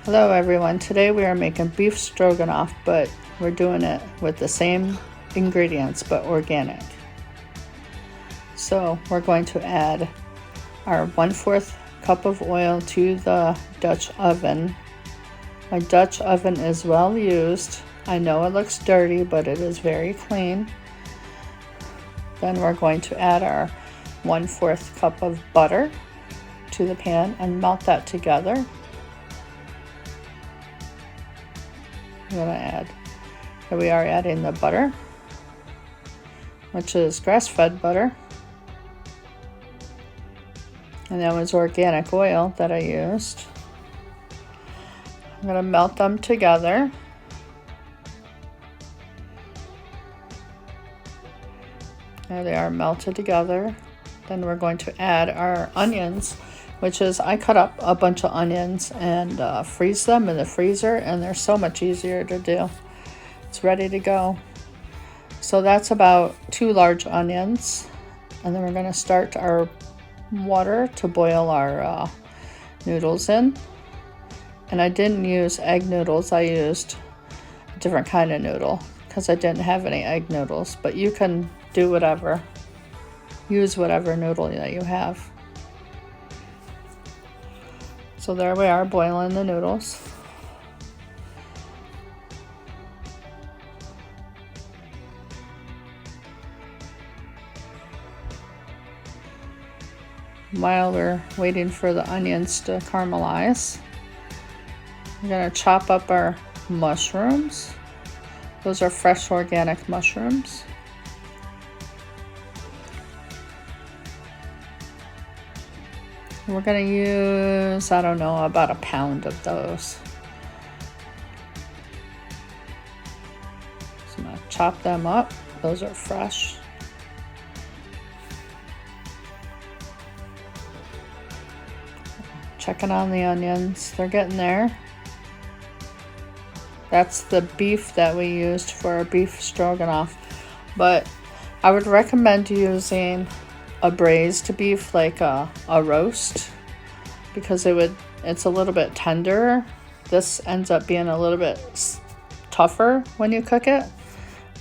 Hello everyone, today we are making beef stroganoff, but we're doing it with the same ingredients but organic. So we're going to add our 1/4 cup of oil to the Dutch oven. My Dutch oven is well used. I know it looks dirty, but it is very clean. Then we're going to add our 1/4 cup of butter to the pan and melt that together. I'm going to add, here we are adding the butter, which is grass-fed butter, and that was organic oil that I used. I'm going to melt them together. There they are melted together. Then we're going to add our onions, which is I cut up a bunch of onions and freeze them in the freezer, and they're so much easier to do. It's ready to go. So that's about 2 large onions, and then we're going to start our water to boil our noodles in. And I didn't use egg noodles, I used a different kind of noodle because I didn't have any egg noodles, but you can do whatever, use whatever noodle that you have. So there we are, boiling the noodles. While we're waiting for the onions to caramelize, we're going to chop up our mushrooms. Those are fresh organic mushrooms. We're going to use, I don't know, about a pound of those. So I'm going to chop them up. Those are fresh. Checking on the onions. They're getting there. That's the beef that we used for our beef stroganoff. But I would recommend using a braised beef, like a roast, because it's a little bit tender. This ends up being a little bit tougher when you cook it.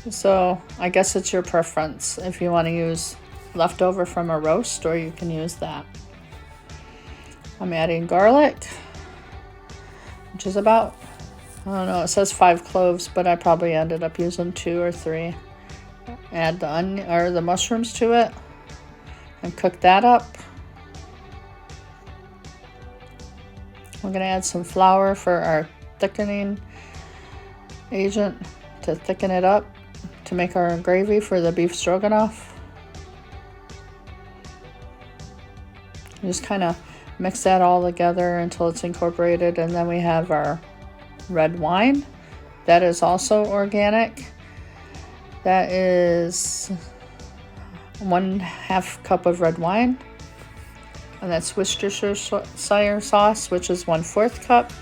So I guess it's your preference if you want to use leftover from a roast, or you can use that. I'm adding garlic, which is about, I don't know, it says 5 cloves, but I probably ended up using 2 or 3. Add the onion or the mushrooms to it and cook that up. We're going to add some flour for our thickening agent to thicken it up to make our gravy for the beef stroganoff. Just kind of mix that all together until it's incorporated, and then we have our red wine. That is also organic. That is 1/2 cup of red wine, and that's Worcestershire sauce, which is 1/4 cup.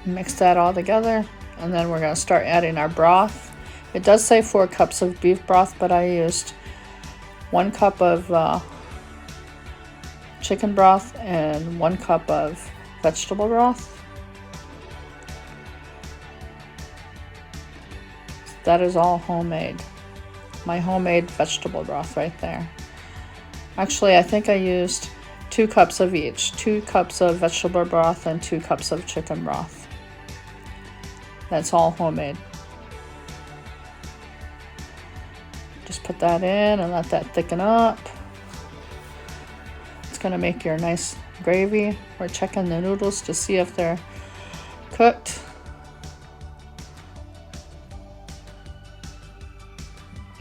Mix that all together, and then we're going to start adding our broth. It does say 4 cups of beef broth, but I used 1 cup of chicken broth and 1 cup of vegetable broth. That is all homemade. My homemade vegetable broth right there. Actually, I think I used 2 cups of each. 2 cups of vegetable broth and 2 cups of chicken broth. That's all homemade. Just put that in and let that thicken up. It's going to make your nice gravy. We're checking the noodles to see if they're cooked.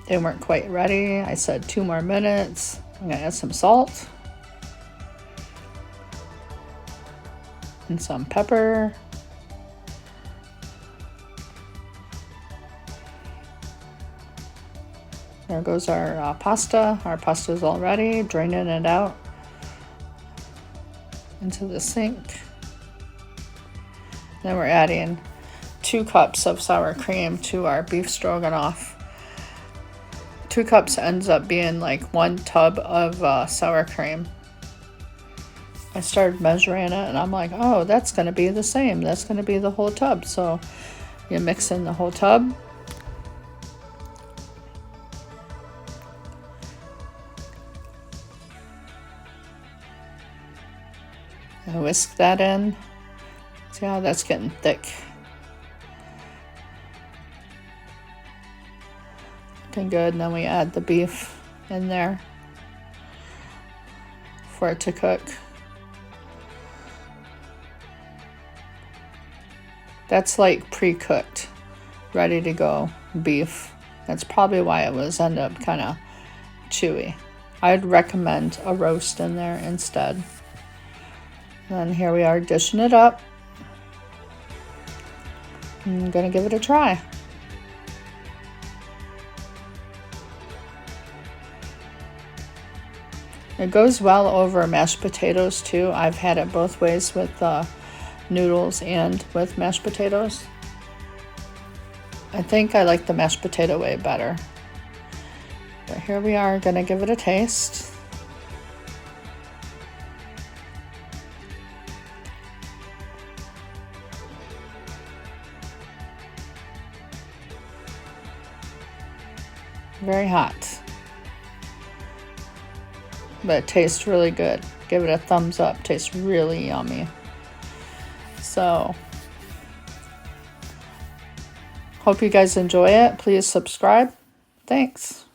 They weren't quite ready. I said 2 more minutes. I'm going to add some salt and some pepper. There goes our pasta. Our pasta is all ready. Draining it out into the sink. Then we're adding 2 cups of sour cream to our beef stroganoff. 2 cups ends up being like 1 tub of sour cream. I I started measuring it, and I'm like, oh, that's going to be the same. That's going to be the whole tub. So you mix in the whole tub. I whisk that in. See how that's getting thick. Looking good. And then we add the beef in there for it to cook. That's like pre-cooked, ready to go beef. That's probably why it was end up kind of chewy. I'd recommend a roast in there instead. And here we are dishing it up. I'm gonna give it a try. It goes well over mashed potatoes too. I've had it both ways with noodles and with mashed potatoes. I think I like the mashed potato way better. But here we are, gonna give it a taste. Very hot. But it tastes really good. Give it a thumbs up. Tastes really yummy. So, hope you guys enjoy it. Please subscribe. Thanks.